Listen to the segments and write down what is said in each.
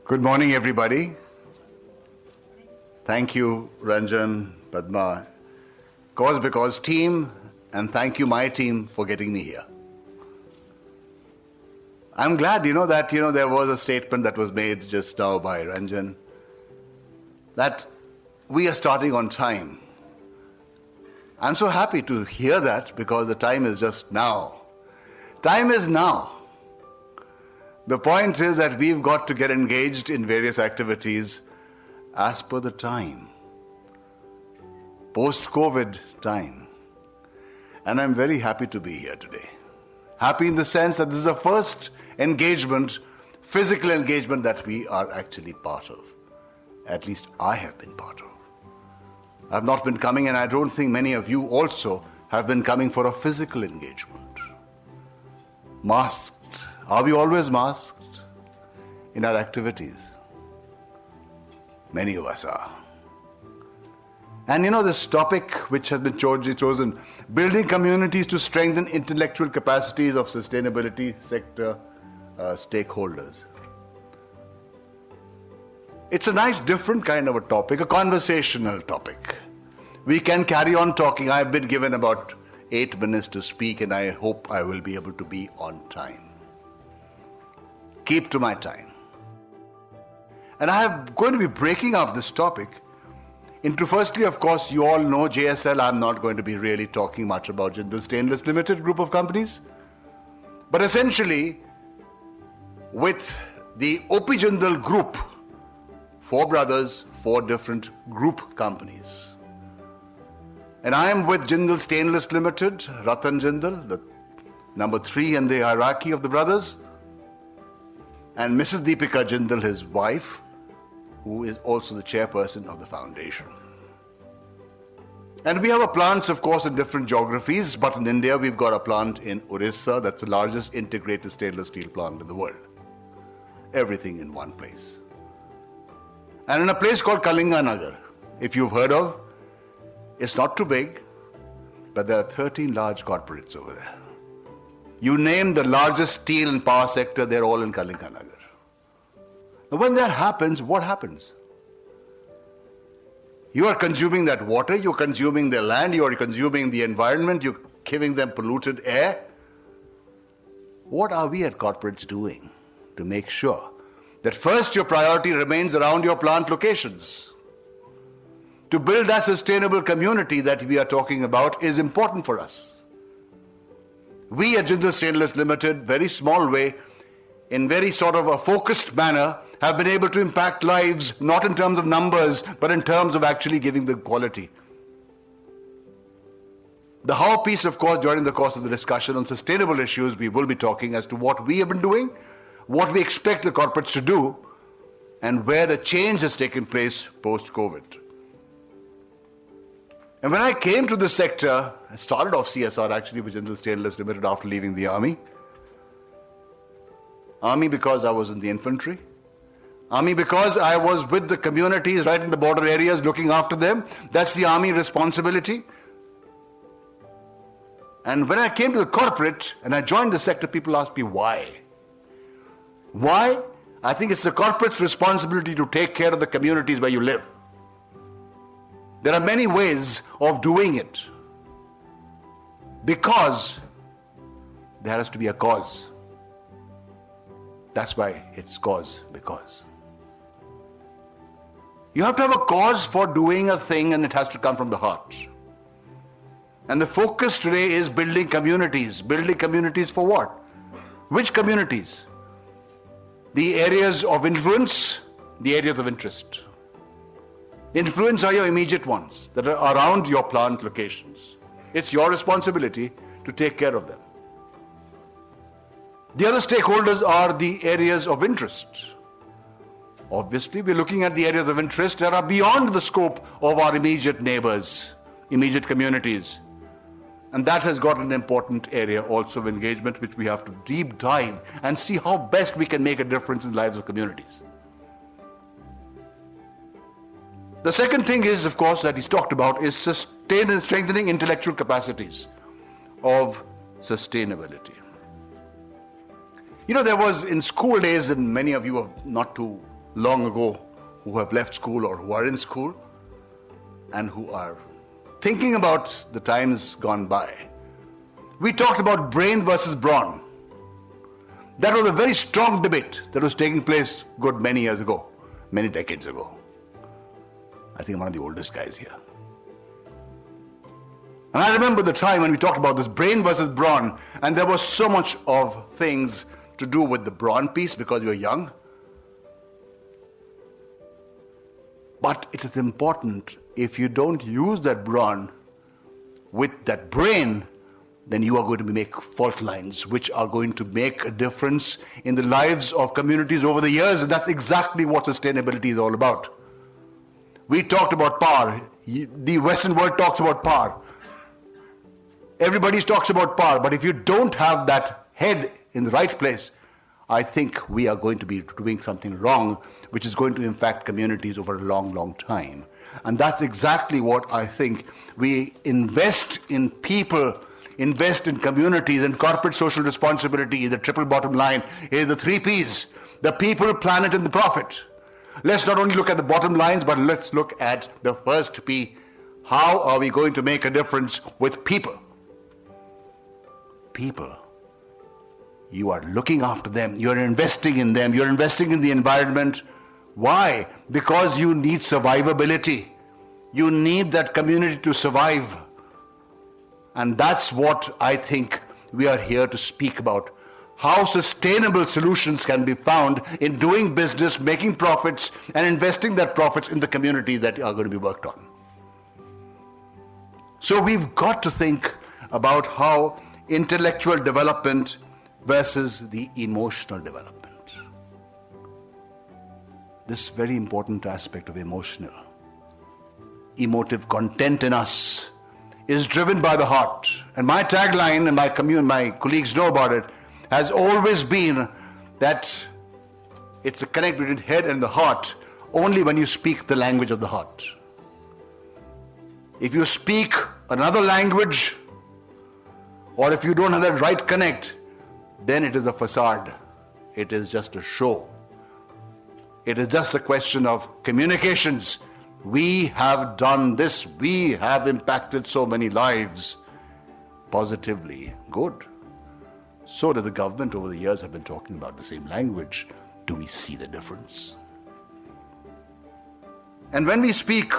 Good morning, everybody. Thank you, Ranjan, Padma, because team, and thank you, my team, for getting me here. I'm glad, that, there was a statement that was made just now by Ranjan that we are starting on time. I'm so happy to hear that because the time is just now. Time is now. The point is that we've got to get engaged in various activities as per the time. Post-COVID time. And I'm very happy to be here today. Happy in the sense that this is the first engagement, physical engagement that we are actually part of. At least I have been part of. I've not been coming, and I don't think many of you also have been coming for a physical engagement. Masked. Are we always masked in our activities? Many of us are. And this topic which has been chosen, building communities to strengthen intellectual capacities of sustainability sector stakeholders. It's a nice different kind of a topic, a conversational topic. We can carry on talking. I've been given about 8 minutes to speak, and I hope I will be able to be on time. Keep to my time. And I am going to be breaking up this topic into, firstly, of course, you all know JSL. I'm not going to be really talking much about Jindal Stainless Limited group of companies. But essentially, with the OP Jindal group, 4 brothers, 4 different group companies. And I am with Jindal Stainless Limited, Ratan Jindal, the number 3 in the hierarchy of the brothers. And Mrs. Deepika Jindal, his wife, who is also the chairperson of the foundation. And we have plants, of course, in different geographies, but in India we've got a plant in Orissa that's the largest integrated stainless steel plant in the world. Everything in one place. And in a place called Kalinganagar, if you've heard of, it's not too big, but there are 13 large corporates over there. You name the largest steel and power sector, they're all in Kalinganagar. Now when that happens, what happens? You are consuming that water, you're consuming their land, you are consuming the environment, you're giving them polluted air. What are we at corporates doing to make sure that first your priority remains around your plant locations? To build that sustainable community that we are talking about is important for us. We at Jindal Stainless Limited, very small way, in very sort of a focused manner, have been able to impact lives, not in terms of numbers, but in terms of actually giving the quality. The how piece, of course, during the course of the discussion on sustainable issues, we will be talking as to what we have been doing, what we expect the corporates to do, and where the change has taken place post-COVID. And when I came to this sector, I started off CSR actually with Jindal Stainless Limited after leaving the army. Army because I was in the infantry. Army because I was with the communities right in the border areas looking after them. That's the army responsibility. And when I came to the corporate and I joined the sector, people asked me why. Why? I think it's the corporate's responsibility to take care of the communities where you live. There are many ways of doing it because there has to be a cause. That's why it's cause because. You have to have a cause for doing a thing, and it has to come from the heart. And the focus today is building communities. Building communities for what? Which communities? The areas of influence, the areas of interest. Influence are your immediate ones that are around your plant locations. It's your responsibility to take care of them. The other stakeholders are the areas of interest. Obviously, we're looking at the areas of interest that are beyond the scope of our immediate neighbors, immediate communities. And that has got an important area also of engagement, which we have to deep dive and see how best we can make a difference in the lives of communities. The second thing is, of course, that he's talked about is sustain and strengthening intellectual capacities of sustainability. You know, there was in school days, and many of you are not too long ago who have left school or who are in school and who are thinking about the times gone by. We talked about brain versus brawn. That was a very strong debate that was taking place good many years ago, many decades ago. I think I'm one of the oldest guys here. And I remember the time when we talked about this brain versus brawn, and there was so much of things to do with the brawn piece because we were young. But it is important, if you don't use that brawn with that brain, then you are going to make fault lines which are going to make a difference in the lives of communities over the years. And that's exactly what sustainability is all about. We talked about power. The Western world talks about power. Everybody talks about power. But if you don't have that head in the right place, I think we are going to be doing something wrong, which is going to impact communities over a long, long time. And that's exactly what I think. We invest in people, invest in communities, and corporate social responsibility is the triple bottom line, is the 3 Ps, the people, planet, and the profit. Let's not only look at the bottom lines, but let's look at the first P. How are we going to make a difference with people? People. You are looking after them, you're investing in them, you're investing in the environment. Why? Because you need survivability. You need that community to survive. And that's what I think we are here to speak about. How sustainable solutions can be found in doing business, making profits, and investing that profits in the community that are going to be worked on. So we've got to think about how intellectual development versus the emotional development. This very important aspect of emotive content in us is driven by the heart. And my tagline, and my colleagues know about it, has always been that it's a connect between head and the heart only when you speak the language of the heart. If you speak another language, or if you don't have that right connect, then it is a facade. It is just a show. It is just a question of communications. We have done this. We have impacted so many lives positively. Good. So does the government over the years have been talking about the same language. Do we see the difference? And when we speak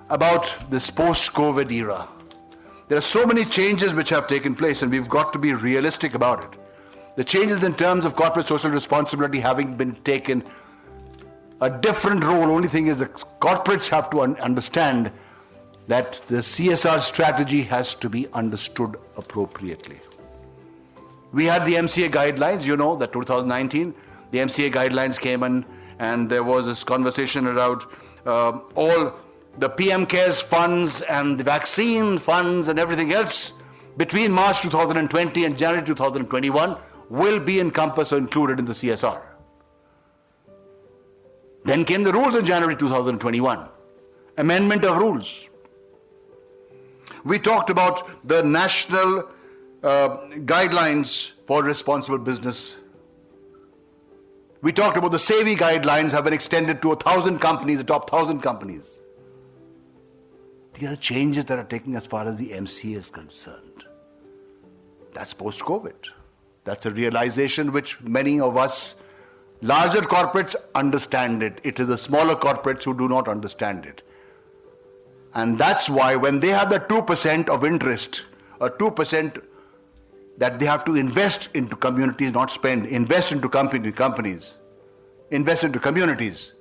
about this post-COVID era, there are so many changes which have taken place, and we've got to be realistic about it. The changes in terms of corporate social responsibility having been taken a different role. Only thing is the corporates have to understand that the CSR strategy has to be understood appropriately. We had the MCA guidelines, you know, that 2019, the MCA guidelines came in, and there was this conversation around all the PM CARES funds and the vaccine funds and everything else between March 2020 and January 2021 will be encompassed or included in the CSR. Then came the rules in January 2021, amendment of rules. We talked about the national guidelines for responsible business. We talked about the SEBI guidelines have been extended to 1,000 companies, the top 1,000 companies. These are changes that are taking as far as the MCA is concerned. That's post-COVID. That's a realization which many of us, larger corporates, understand it. It is the smaller corporates who do not understand it. And that's why when they have the 2% of interest, or 2% that they have to invest into communities, not spend, invest into companies, invest into communities.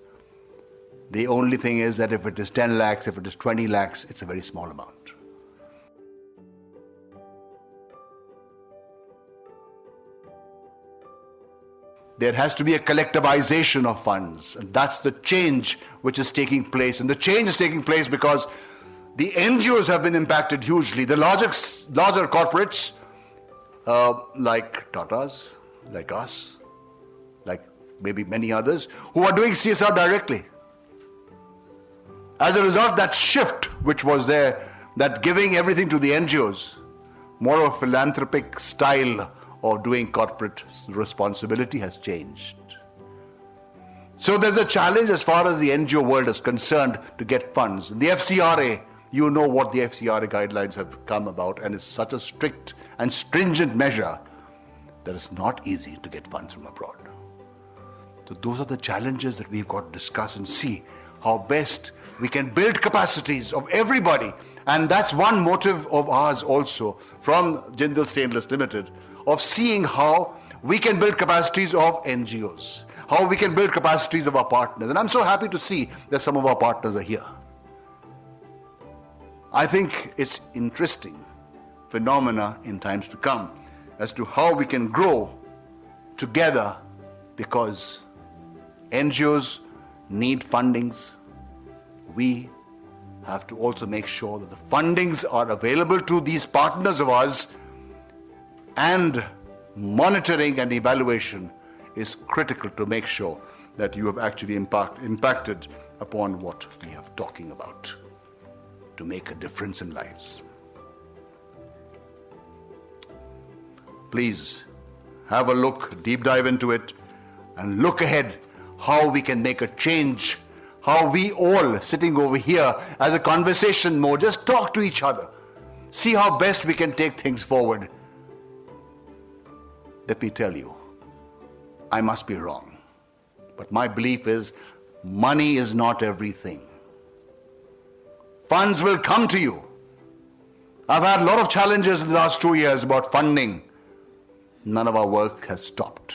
The only thing is that if it is 10 lakhs, if it is 20 lakhs, it's a very small amount. There has to be a collectivization of funds, and that's the change which is taking place. And the change is taking place because the NGOs have been impacted hugely. The larger corporates, like Tatas, like us, like maybe many others, who are doing CSR directly. As a result, that shift which was there, that giving everything to the NGOs, more of a philanthropic style of doing corporate responsibility has changed. So there's a challenge as far as the NGO world is concerned to get funds. The FCRA, you know what the FCRA guidelines have come about, and it's such a strict and stringent measure that it's not easy to get funds from abroad. So those are the challenges that we've got to discuss and see how best we can build capacities of everybody. And that's one motive of ours also from Jindal Stainless Limited, of seeing how we can build capacities of NGOs, how we can build capacities of our partners. And I'm so happy to see that some of our partners are here. I think it's interesting phenomena in times to come as to how we can grow together, because NGOs need fundings. We have to also make sure that the fundings are available to these partners of ours, and monitoring and evaluation is critical to make sure that you have actually impacted upon what we are talking about to make a difference in lives. Please have a look, deep dive into it, and look ahead how we can make a change, how we all sitting over here as a conversation mode, just talk to each other, see how best we can take things forward. Let me tell you, I must be wrong, but my belief is money is not everything. Funds will come to you. I've had a lot of challenges in the last 2 years about funding. None of our work has stopped.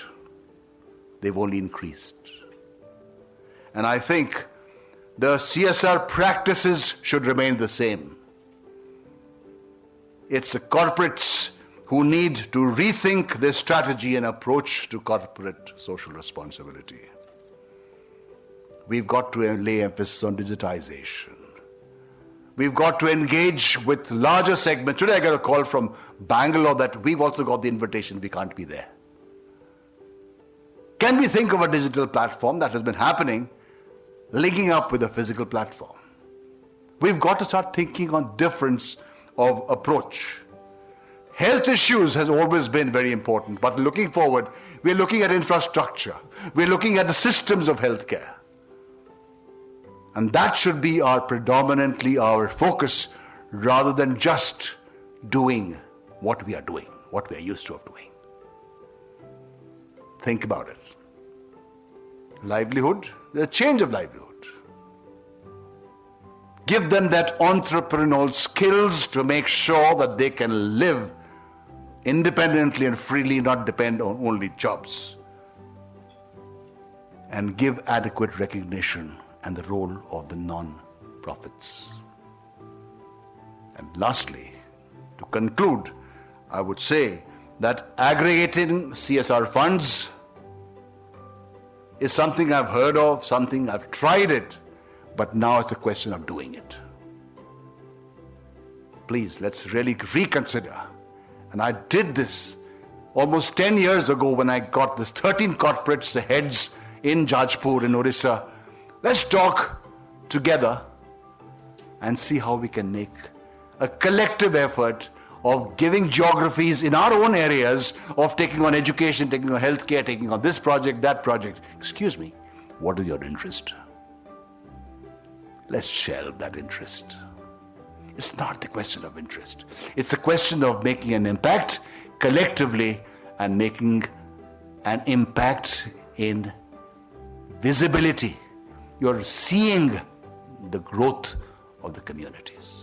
They've only increased. And I think the CSR practices should remain the same. It's the corporates who need to rethink their strategy and approach to corporate social responsibility. We've got to lay emphasis on digitization. We've got to engage with larger segments. Today I got a call from Bangalore that we've also got the invitation, we can't be there. Can we think of a digital platform that has been happening, linking up with a physical platform? We've got to start thinking on difference of approach. Health issues has always been very important, but looking forward, we're looking at infrastructure. We're looking at the systems of healthcare. And that should be predominantly our focus, rather than just doing what we are doing, what we are used to doing. Think about it. Livelihood, the change of livelihood. Give them that entrepreneurial skills to make sure that they can live independently and freely, not depend on only jobs. And give adequate recognition and the role of the non-profits. And lastly, to conclude, I would say that aggregating CSR funds is something I've heard of, something I've tried it, but now it's a question of doing it. Please, let's really reconsider. And I did this almost 10 years ago when I got this 13 corporates, the heads in Jajpur in Orissa. Let's talk together and see how we can make a collective effort of giving geographies in our own areas, of taking on education, taking on healthcare, taking on this project, that project. Excuse me, what is your interest? Let's shelve that interest. It's not the question of interest. It's the question of making an impact collectively and making an impact in visibility. You're seeing the growth of the communities.